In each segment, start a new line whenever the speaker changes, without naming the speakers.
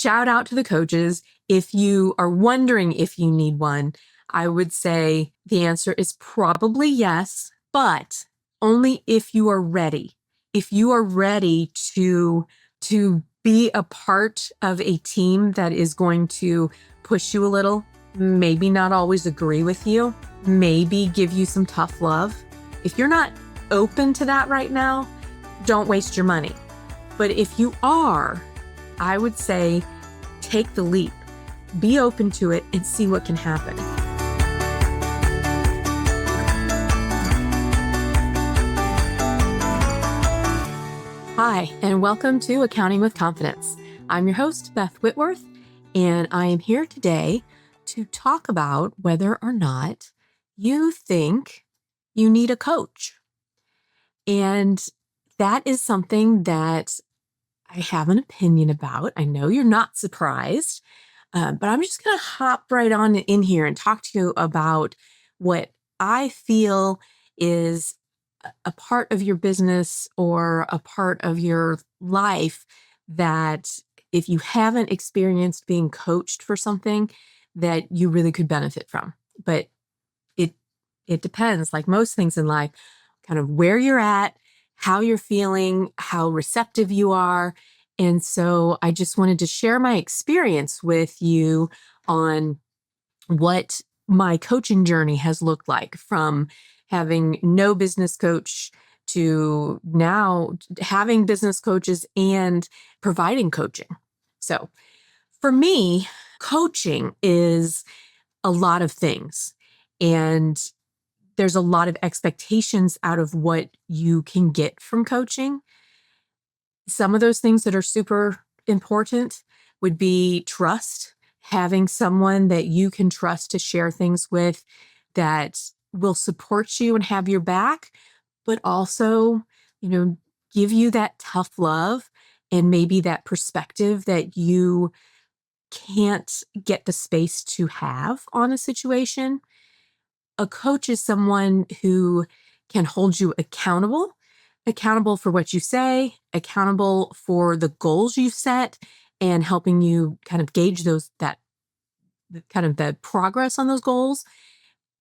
shout out to the coaches. If you are wondering if you need one, I would say the answer is probably yes, but only if you are ready. If you are ready to be a part of a team that is going to push you a little, maybe not always agree with you, maybe give you some tough love. If you're not open to that right now, don't waste your money. But if you are, I would say take the leap, be open to it, and see what can happen. Hi, and welcome to Accounting with Confidence. I'm your host, Beth Whitworth, and I am here today to talk about whether or not you think you need a coach. And that is something that I have an opinion about. I know you're not surprised, but I'm just going to hop right on in here and talk to you about what I feel is a part of your business or a part of your life that if you haven't experienced being coached for something, that you really could benefit from. But it depends, like most things in life, kind of where you're at, how you're feeling, how receptive you are. And so I just wanted to share my experience with you on what my coaching journey has looked like, from having no business coach to now having business coaches and providing coaching. So for me, coaching is a lot of things. And there's a lot of expectations out of what you can get from coaching. Some of those things that are super important would be trust, having someone that you can trust to share things with that will support you and have your back, but also, give you that tough love and maybe that perspective that you can't get the space to have on a situation. A coach is someone who can hold you accountable for what you say, accountable for the goals you've set, and helping you kind of gauge the progress on those goals.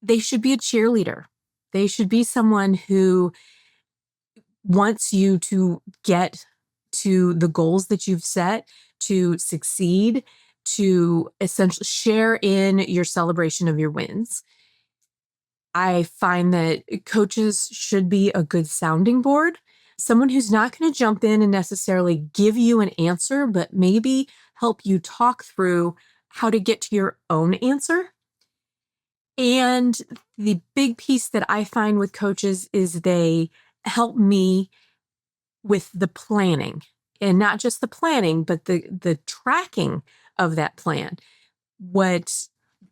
They should be a cheerleader. They should be someone who wants you to get to the goals that you've set, to succeed, to essentially share in your celebration of your wins. I find that coaches should be a good sounding board, someone who's not going to jump in and necessarily give you an answer, but maybe help you talk through how to get to your own answer. And the big piece that I find with coaches is they help me with the planning, and not just the planning, but the tracking of that plan. What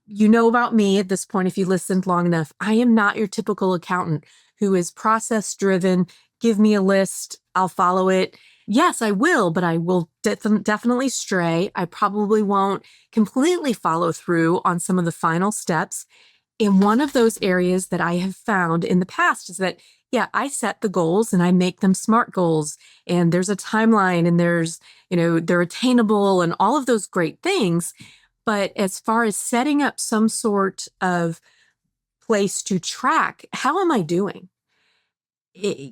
you know about me at this point, if you listened long enough, I am not your typical accountant who is process driven. Give me a list, I'll follow it. Yes, I will, but I will definitely stray. I probably won't completely follow through on some of the final steps. And one of those areas that I have found in the past is that, yeah, I set the goals and I make them SMART goals, and there's a timeline, and they're attainable and all of those great things. But as far as setting up some sort of place to track, how am I doing?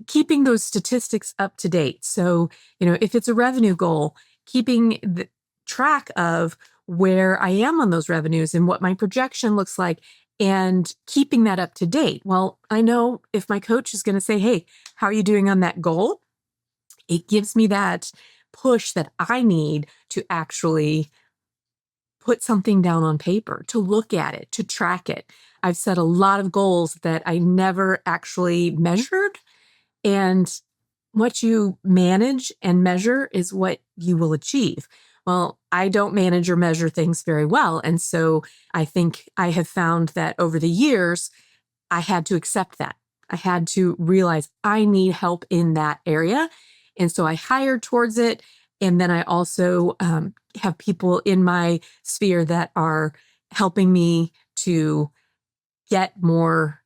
Keeping those statistics up to date. So, if it's a revenue goal, keeping the track of where I am on those revenues and what my projection looks like, and keeping that up to date. Well, I know if my coach is going to say, hey, how are you doing on that goal? It gives me that push that I need to actually put something down on paper, to look at it, to track it. I've set a lot of goals that I never actually measured. And what you manage and measure is what you will achieve. Well, I don't manage or measure things very well. And so I think I have found that over the years, I had to accept that. I had to realize I need help in that area. And so I hired towards it. And then I also have people in my sphere that are helping me to get more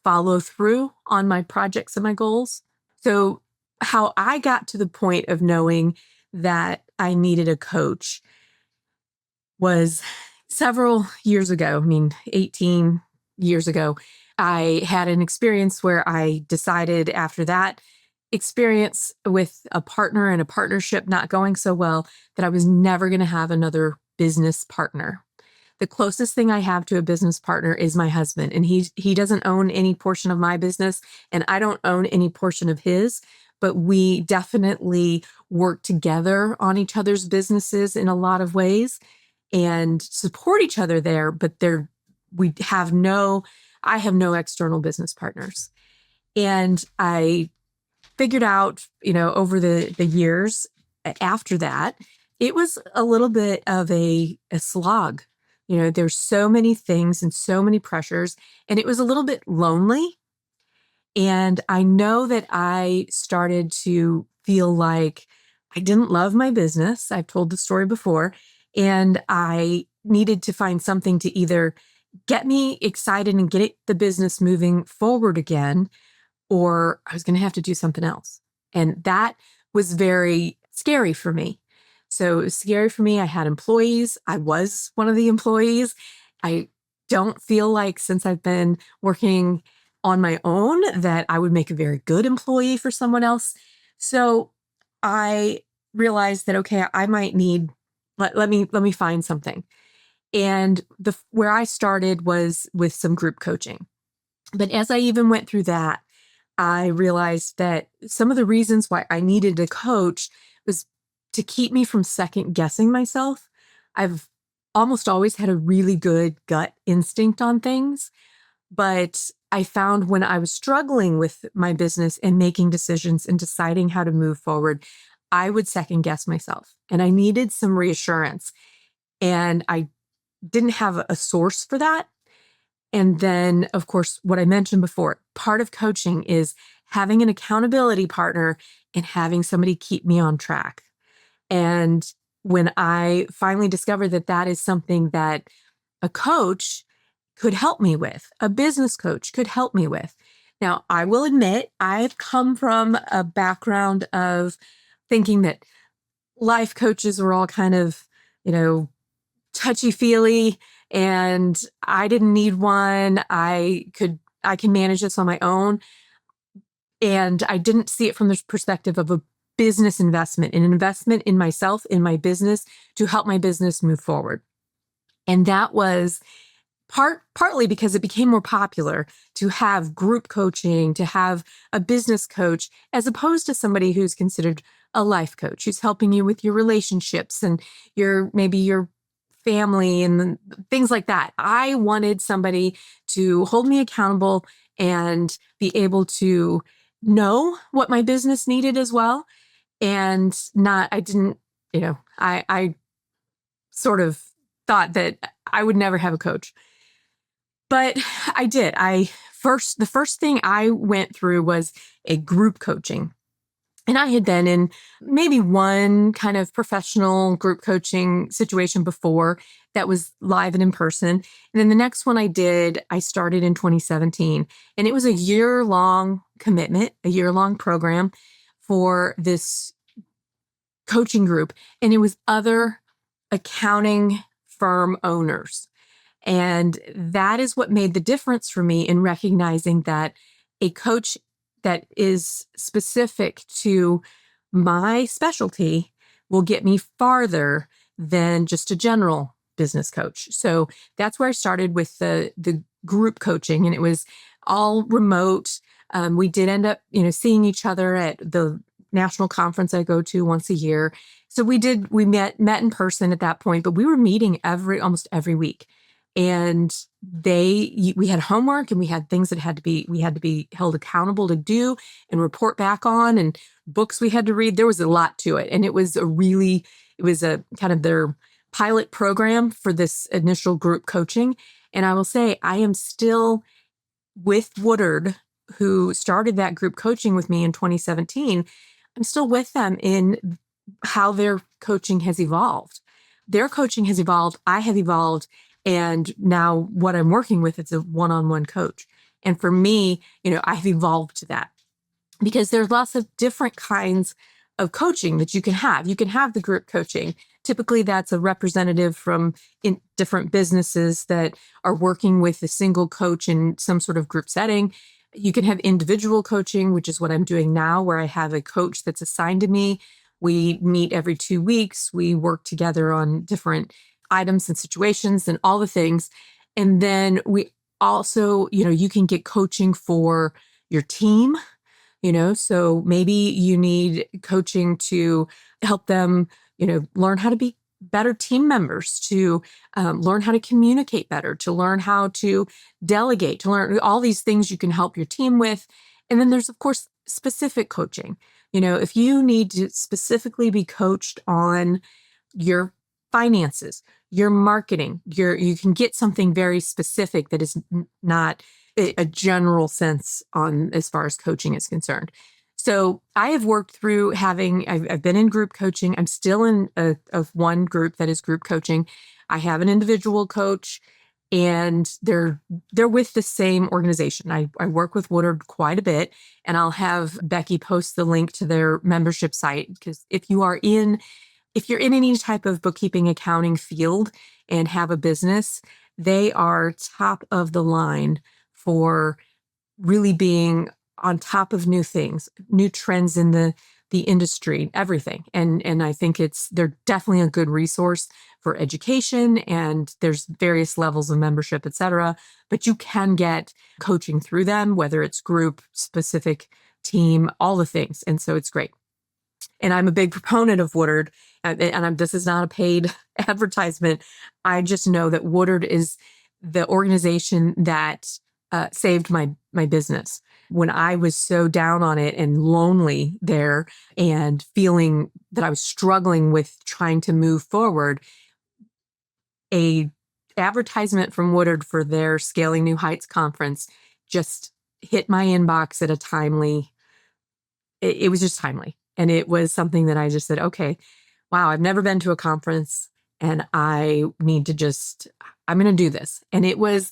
follow through on my projects and my goals. So how I got to the point of knowing that I needed a coach was several years ago, 18 years ago, I had an experience where I decided after that experience with a partner and a partnership not going so well that I was never going to have another business partner. The closest thing I have to a business partner is my husband, and he doesn't own any portion of my business, and I don't own any portion of his, but we definitely work together on each other's businesses in a lot of ways and support each other there, but we have no I have no external business partners. And I figured out, over the years after that, it was a little bit of a slog. There's so many things and so many pressures, and it was a little bit lonely. And I know that I started to feel like I didn't love my business. I've told the story before, and I needed to find something to either get me excited and get the business moving forward again, or I was going to have to do something else. And that was very scary for me. So it was scary for me. I had employees. I was one of the employees. I don't feel like since I've been working on my own that I would make a very good employee for someone else. So I realized that, okay, I might need, let me find something. And where I started was with some group coaching. But as I even went through that, I realized that some of the reasons why I needed a coach was to keep me from second guessing myself. I've almost always had a really good gut instinct on things, but I found when I was struggling with my business and making decisions and deciding how to move forward, I would second guess myself, and I needed some reassurance. And I didn't have a source for that. And then, of course, what I mentioned before, part of coaching is having an accountability partner and having somebody keep me on track. And when I finally discovered that that is something that a coach could help me with, a business coach could help me with. Now, I will admit, I've come from a background of thinking that life coaches were all kind of, touchy-feely, and I didn't need one. I can manage this on my own. And I didn't see it from the perspective of a business investment, an investment in myself, in my business, to help my business move forward. And that was partly because it became more popular to have group coaching, to have a business coach, as opposed to somebody who's considered a life coach, who's helping you with your relationships and maybe your family and things like that. I wanted somebody to hold me accountable and be able to know what my business needed as well. And I didn't, I sort of thought that I would never have a coach. But I did. The first thing I went through was a group coaching. And I had been in maybe one kind of professional group coaching situation before that was live and in person. And then the next one I started in 2017. And it was a year-long commitment, a year-long program for this coaching group. And it was other accounting firm owners. And that is what made the difference for me in recognizing that a coach that is specific to my specialty will get me farther than just a general business coach. So that's where I started with the group coaching, and it was all remote. We did end up, seeing each other at the national conference I go to once a year. So we met in person at that point, but we were meeting almost every week. And we had homework, and we had things that we had to be held accountable to do and report back on, and books we had to read. There was a lot to it. And it was a kind of their pilot program for this initial group coaching. And I will say, I am still with Woodard, who started that group coaching with me in 2017. I'm still with them in how their coaching has evolved. Their coaching has evolved. I have evolved. And now what I'm working with, it's a one-on-one coach. And for me, I've evolved to that because there's lots of different kinds of coaching that you can have. You can have the group coaching Typically, that's a representative from in different businesses that are working with a single coach in some sort of group setting. You can have individual coaching, which is what I'm doing now, where I have a coach that's assigned to me. We meet every 2 weeks. We work together on different items and situations and all the things. And then we also, you can get coaching for your team. So maybe you need coaching to help them, learn how to be better team members, to learn how to communicate better, to learn how to delegate, to learn all these things you can help your team with. And then there's, of course, specific coaching. If you need to specifically be coached on your finances, your marketing, you can get something very specific that is not a general sense on as far as coaching is concerned. So I have worked through I've been in group coaching. I'm still in of one group that is group coaching. I have an individual coach, and they're with the same organization. I work with Woodard quite a bit, and I'll have Becky post the link to their membership site, because if you're in any type of bookkeeping, accounting field and have a business, they are top of the line for really being on top of new things, new trends in the industry, everything. And I think they're definitely a good resource for education, and there's various levels of membership, et cetera. But you can get coaching through them, whether it's group, specific, team, all the things. And so it's great. And I'm a big proponent of Woodard, and this is not a paid advertisement. I just know that Woodard is the organization that saved my business. When I was so down on it and lonely there and feeling that I was struggling with trying to move forward, a advertisement from Woodard for their Scaling New Heights conference just hit my inbox at a timely, it was just timely. And it was something that I just said, okay, wow, I've never been to a conference, and I need to I'm going to do this. And it was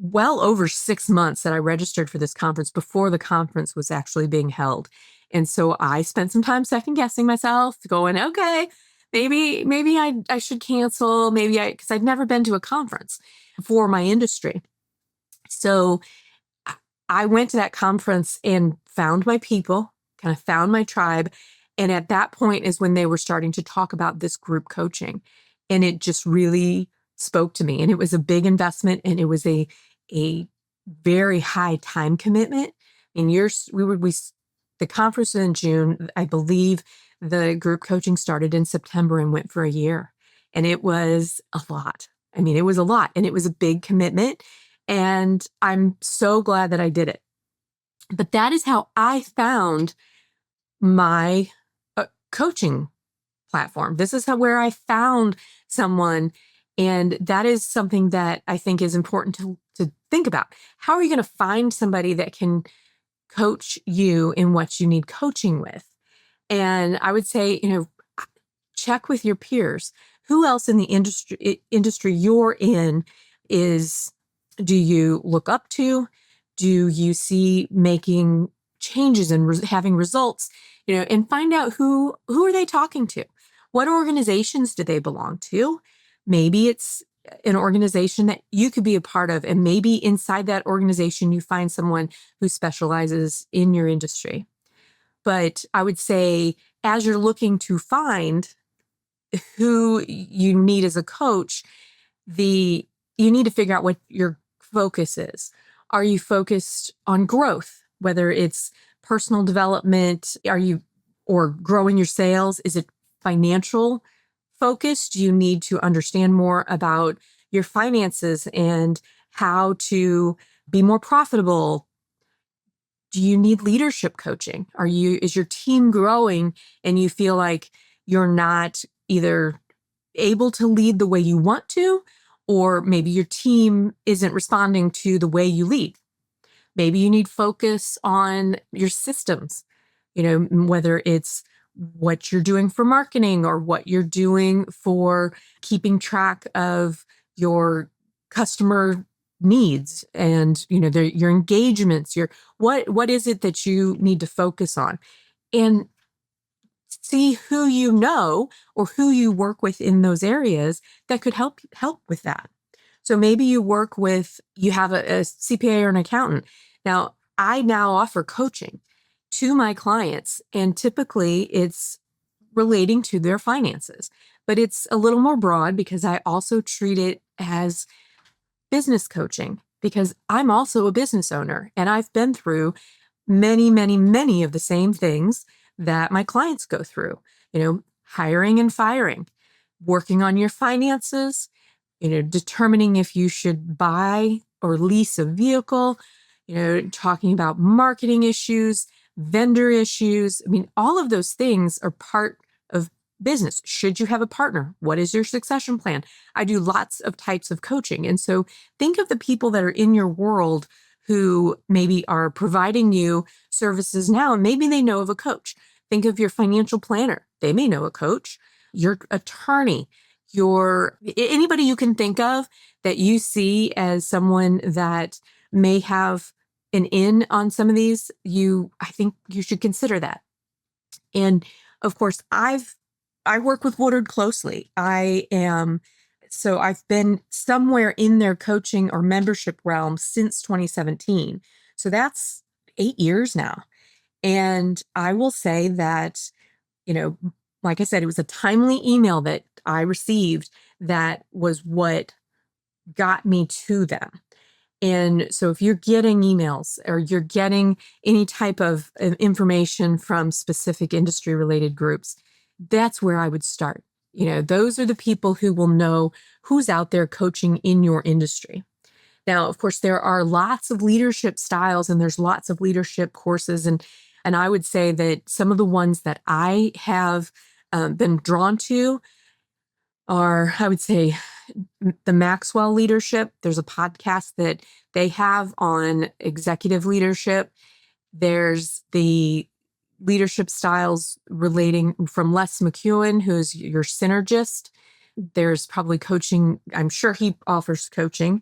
well over 6 months that I registered for this conference before the conference was actually being held. And so I spent some time second guessing myself, going, okay, maybe I should cancel, because I'd never been to a conference for my industry. So I went to that conference and found my people, kind of found my tribe. And at that point is when they were starting to talk about this group coaching. And it just really spoke to me. And it was a big investment, and it was a very high time commitment. And the conference was in June. I believe the group coaching started in September and went for a year. And it was a lot. I mean, it was a lot, and it was a big commitment. And I'm so glad that I did it. But that is how I found my coaching platform. This is where I found someone. And that is something that I think is important to think about. How are you going to find somebody that can coach you in what you need coaching with? And I would say, check with your peers. Who else in the industry you're in do you look up to? Do you see making changes and having results? And find out who are they talking to? What organizations do they belong to? Maybe it's an organization that you could be a part of, and maybe inside that organization you find someone who specializes in your industry. But I would say, as you're looking to find who you need as a coach, you need to figure out what your focus is. Are you focused on growth, whether it's personal development? Or growing your sales? Is it financial focused? Do you need to understand more about your finances and how to be more profitable? Do you need leadership coaching? Is your team growing and you feel like you're not either able to lead the way you want to, or maybe your team isn't responding to the way you lead? Maybe you need focus on your systems, whether it's what you're doing for marketing or what you're doing for keeping track of your customer needs and, your engagements, what is it that you need to focus on? And see who you know or who you work with in those areas that could help with that. So maybe you have a CPA or an accountant. Now, I now offer coaching to my clients, and typically it's relating to their finances, but it's a little more broad because I also treat it as business coaching because I'm also a business owner and I've been through many, many, many of the same things that my clients go through, hiring and firing, working on your finances, determining if you should buy or lease a vehicle, talking about marketing issues, vendor issues. I mean, all of those things are part of business. Should you have a partner? What is your succession plan? I do lots of types of coaching. And so think of the people that are in your world who maybe are providing you services now, and maybe they know of a coach. Think of your financial planner. They may know a coach, your attorney, anybody you can think of that you see as someone that may have an in on some of these, I think you should consider that. And of course, I work with Woodard closely. So I've been somewhere in their coaching or membership realm since 2017. So that's 8 years now. And I will say that, like I said, it was a timely email that I received that was what got me to them. And so if you're getting emails or you're getting any type of information from specific industry related groups, that's where I would start. Those are the people who will know who's out there coaching in your industry. Now, of course, there are lots of leadership styles and there's lots of leadership courses. And I would say that some of the ones that I have been drawn to are, I would say, the Maxwell leadership. There's a podcast that they have on executive leadership. There's the leadership styles relating from Les McEwen, who's your synergist. There's probably coaching. I'm sure he offers coaching.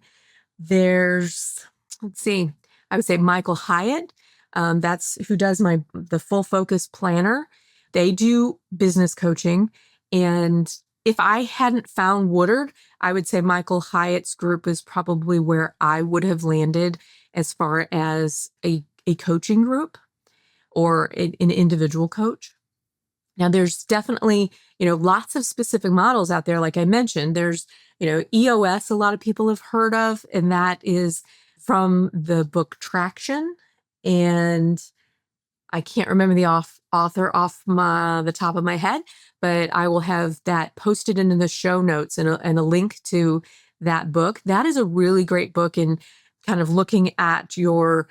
Let's see, I would say Michael Hyatt. That's who does the Full Focus Planner. They do business coaching. And if I hadn't found Woodard, I would say Michael Hyatt's group is probably where I would have landed as far as a coaching group or an individual coach. Now, there's definitely, lots of specific models out there. Like I mentioned, there's, EOS, a lot of people have heard of, and that is from the book Traction. And I can't remember the author off the top of my head, but I will have that posted into the show notes and a link to that book. That is a really great book in kind of looking at your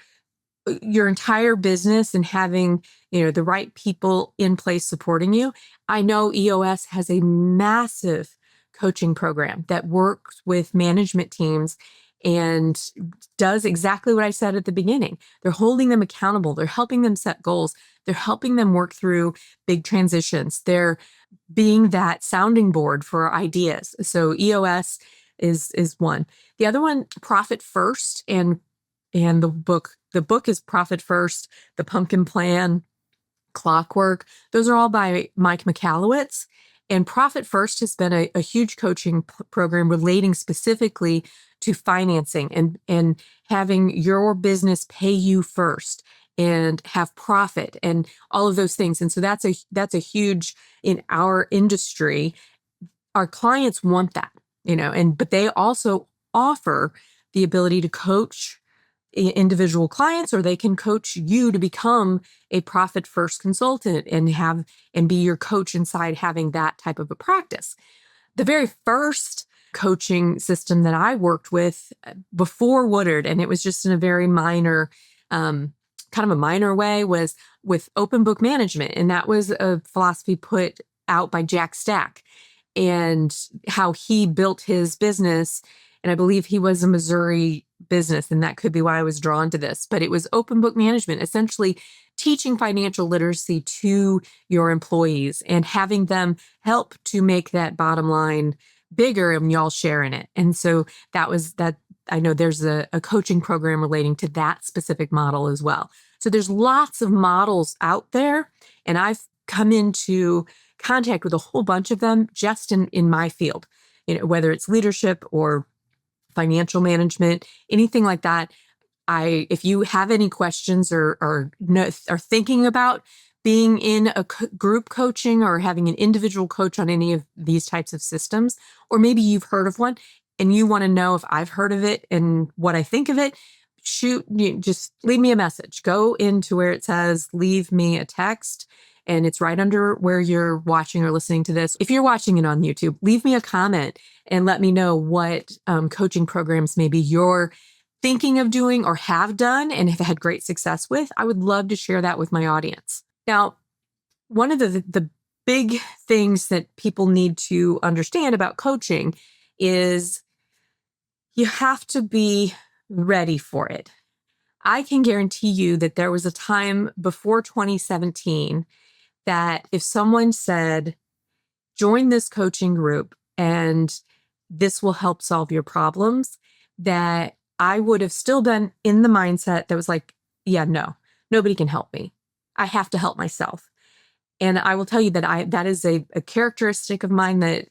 entire business and having, the right people in place supporting you. I know EOS has a massive coaching program that works with management teams and does exactly what I said at the beginning. They're holding them accountable. They're helping them set goals. They're helping them work through big transitions. They're being that sounding board for ideas. So EOS is one. The other one, Profit First, and the book is Profit First, The Pumpkin Plan, Clockwork. Those are all by Mike Michalowicz. And Profit First has been a huge coaching program relating specifically to financing and having your business pay you first and have profit and all of those things. And so that's a huge in our industry. Our clients want that, but they also offer the ability to coach individual clients, or they can coach you to become a Profit First consultant and be your coach inside having that type of a practice. The very first coaching system that I worked with before Woodard, and it was just in a very minor, kind of a minor way, was with open book management. And that was a philosophy put out by Jack Stack and how he built his business. And I believe he was a Missouri business, and that could be why I was drawn to this. But it was open book management, essentially teaching financial literacy to your employees and having them help to make that bottom line bigger and y'all share in it. And so that was that. I know there's a coaching program relating to that specific model as well. So there's lots of models out there, and I've come into contact with a whole bunch of them just in my field, whether it's leadership or financial management, anything like that. If you have any questions or are thinking about being in a group coaching or having an individual coach on any of these types of systems, or maybe you've heard of one and you want to know if I've heard of it and what I think of it, just leave me a message. Go into where it says, leave me a text. And it's right under where you're watching or listening to this. If you're watching it on YouTube, leave me a comment and let me know what coaching programs maybe you're thinking of doing or have done and have had great success with. I would love to share that with my audience. Now, one of the big things that people need to understand about coaching is you have to be ready for it. I can guarantee you that there was a time before 2017 that if someone said, join this coaching group and this will help solve your problems, that I would have still been in the mindset that was like, yeah, no, nobody can help me. I have to help myself. And I will tell you that that is a characteristic of mine that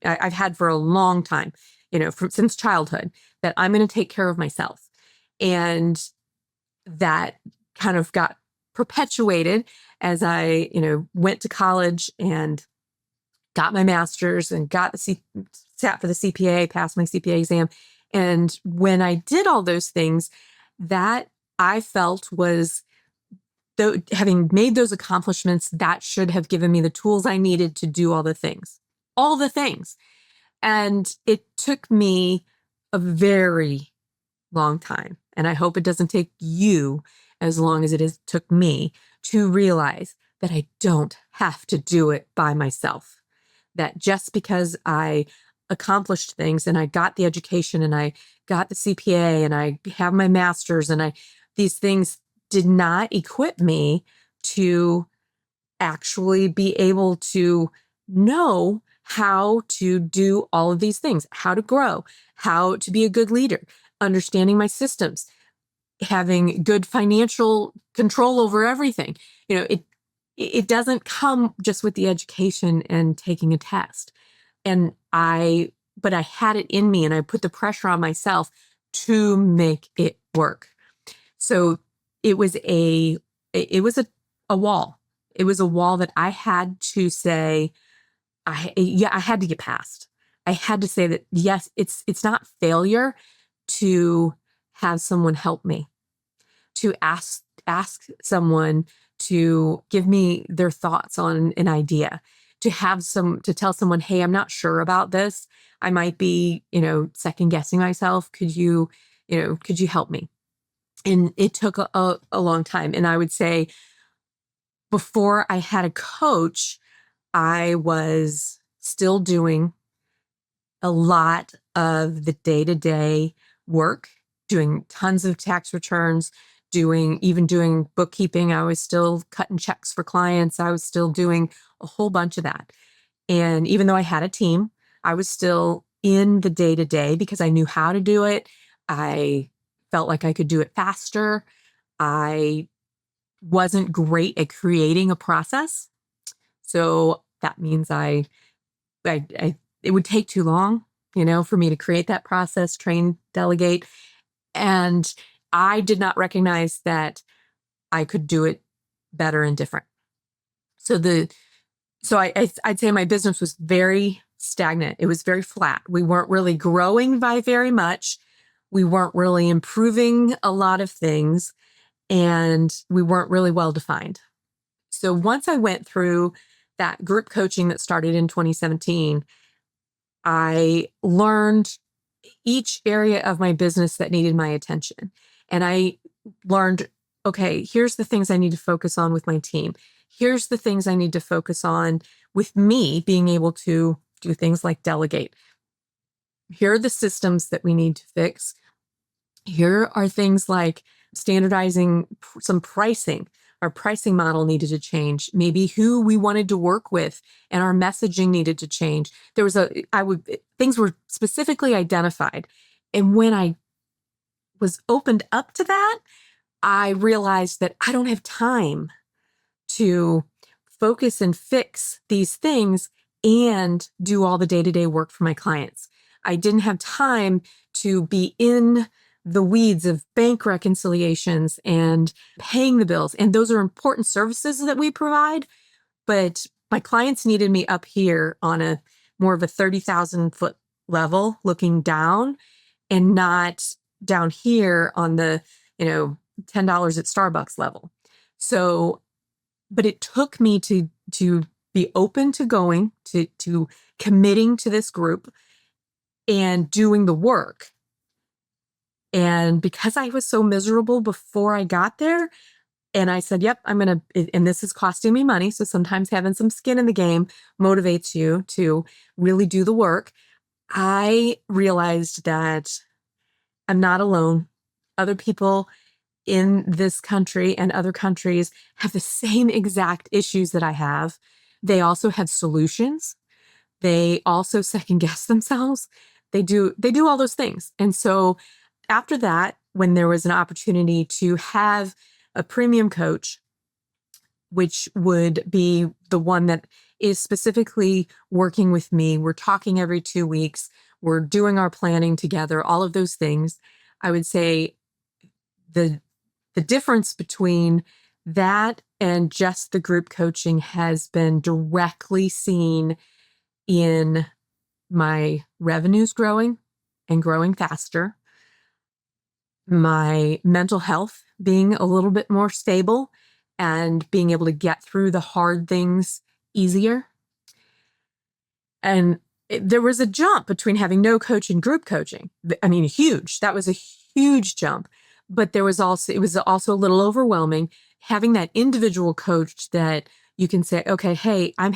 I've had for a long time, since childhood, that I'm going to take care of myself. And that kind of got perpetuated as I, went to college and got my master's and sat for the CPA, passed my CPA exam. And when I did all those things, that I felt was, though, having made those accomplishments, that should have given me the tools I needed to do all the things. And it took me a very long time. And I hope it doesn't take you as long as took me to realize that I don't have to do it by myself. That just because I accomplished things and I got the education and I got the CPA and I have my master's and these things did not equip me to actually be able to know how to do all of these things, how to grow, how to be a good leader, understanding my systems, having good financial control over everything. It doesn't come just with the education and taking a test. But I had it in me and I put the pressure on myself to make it work. So it was a wall. It was a wall that I had to say, I had to get past. I had to say that, yes, it's not failure to have someone help me, to ask someone to give me their thoughts on an idea, to tell someone, hey, I'm not sure about this. I might be, second guessing myself. Could you help me? And it took a long time. And I would say before I had a coach, I was still doing a lot of the day-to-day work, doing tons of tax returns, even doing bookkeeping. I was still cutting checks for clients. I was still doing a whole bunch of that. And even though I had a team, I was still in the day-to-day because I knew how to do it. I felt like I could do it faster. I wasn't great at creating a process. So that means it would take too long, for me to create that process, train, delegate. And I did not recognize that I could do it better and different. So I'd say my business was very stagnant. It was very flat. We weren't really growing by very much. We weren't really improving a lot of things, and we weren't really well defined. So once I went through that group coaching that started in 2017, I learned each area of my business that needed my attention. And I learned, okay, here's the things I need to focus on with my team. Here's the things I need to focus on with me being able to do things like delegate. Here are the systems that we need to fix. Here are things like standardizing some pricing. Our pricing model needed to change. Maybe who we wanted to work with and our messaging needed to change. Things were specifically identified. And when I was opened up to that, I realized that I don't have time to focus and fix these things and do all the day-to-day work for my clients. I didn't have time to be in the weeds of bank reconciliations and paying the bills. And those are important services that we provide. But my clients needed me up here on a more of a 30,000 foot level looking down, and not down here on the, $10 at Starbucks level. So, but it took me to be open to going to committing to this group and doing the work. And because I was so miserable before I got there, and I said, yep, and this is costing me money. So sometimes having some skin in the game motivates you to really do the work. I realized that I'm not alone. Other people in this country and other countries have the same exact issues that I have. They also have solutions. They also second guess themselves. They do all those things. And so after that, when there was an opportunity to have a premium coach, which would be the one that is specifically working with me, we're talking every 2 weeks, we're doing our planning together, all of those things, I would say the difference between that and just the group coaching has been directly seen in my revenues growing and growing faster, my mental health being a little bit more stable and being able to get through the hard things easier. And there was a jump between having no coach and group coaching. I mean, huge. That was a huge jump. But it was also a little overwhelming having that individual coach that you can say, okay, hey, I'm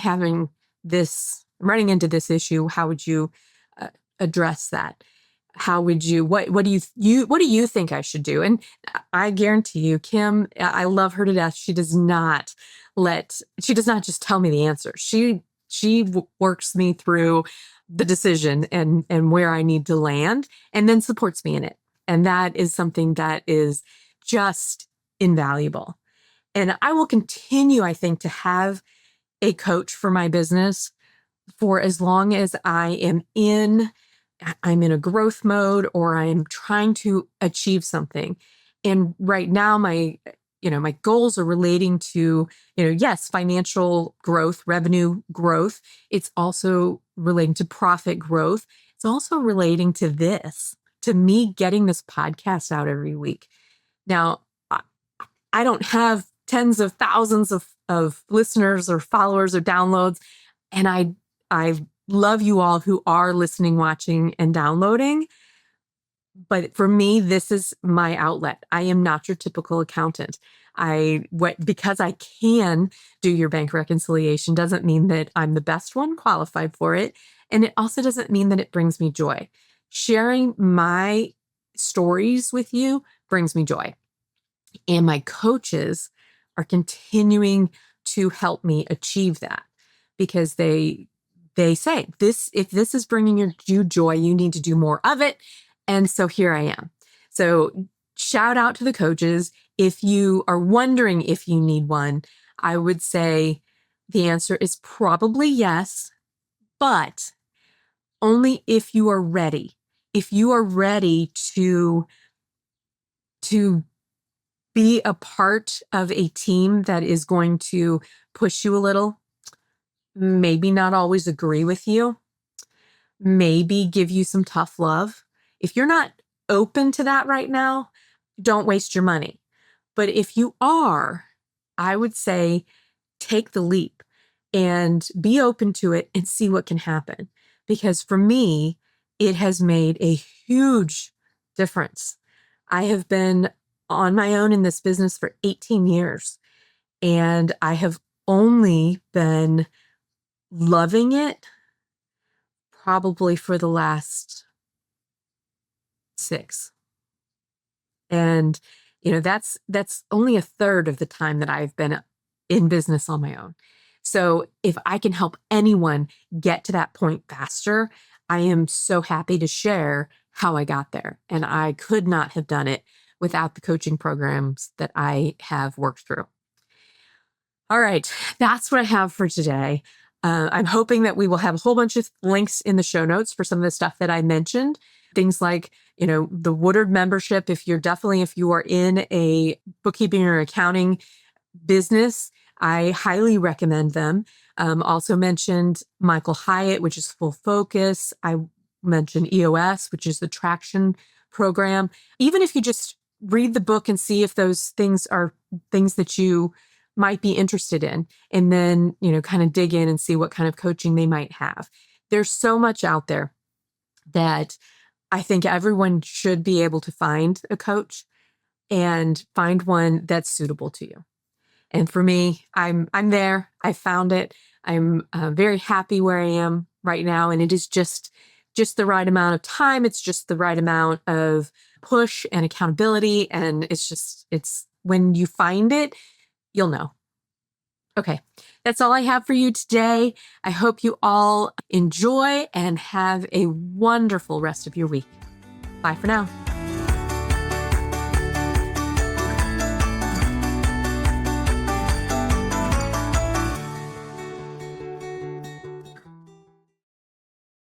running into this issue. How would you address that? How would you, what do you think I should do? And I guarantee you, Kim, I love her to death. She does not just tell me the answer. She works me through the decision and where I need to land, and then supports me in it. And that is something that is just invaluable. And I will continue, I think, to have a coach for my business for as long as I'm in a growth mode or I'm trying to achieve something. And right now, my goals are relating to, yes, financial growth, revenue growth. It's also relating to profit growth. It's also relating to me getting this podcast out every week. Now, I don't have tens of thousands of listeners or followers or downloads. And I love you all who are listening, watching, and downloading. But for me, this is my outlet. I am not your typical accountant. Because I can do your bank reconciliation doesn't mean that I'm the best one qualified for it. And it also doesn't mean that it brings me joy. Sharing my stories with you brings me joy. And my coaches are continuing to help me achieve that because they say, if this is bringing you joy, you need to do more of it. And so here I am. So shout out to the coaches. If you are wondering if you need one, I would say the answer is probably yes, but only if you are ready. If you are ready to be a part of a team that is going to push you a little, maybe not always agree with you, maybe give you some tough love. If you're not open to that right now, don't waste your money. But if you are, I would say take the leap and be open to it and see what can happen. Because for me, it has made a huge difference. I have been on my own in this business for 18 years, and I have only been loving it probably for the last 6. And, that's only a third of the time that I've been in business on my own. So if I can help anyone get to that point faster, I am so happy to share how I got there. And I could not have done it without the coaching programs that I have worked through. All right, that's what I have for today. I'm hoping that we will have a whole bunch of links in the show notes for some of the stuff that I mentioned. Things like, the Woodard membership, if you are in a bookkeeping or accounting business, I highly recommend them. Also mentioned Michael Hyatt, which is Full Focus. I mentioned EOS, which is the Traction program. Even if you just read the book and see if those things are things that you might be interested in, and then, kind of dig in and see what kind of coaching they might have. There's so much out there that I think everyone should be able to find a coach and find one that's suitable to you. And for me, I'm there. I found it. I'm very happy where I am right now, and it is just the right amount of time. It's just the right amount of push and accountability, and it's when you find it, you'll know. Okay, that's all I have for you today. I hope you all enjoy and have a wonderful rest of your week. Bye for now.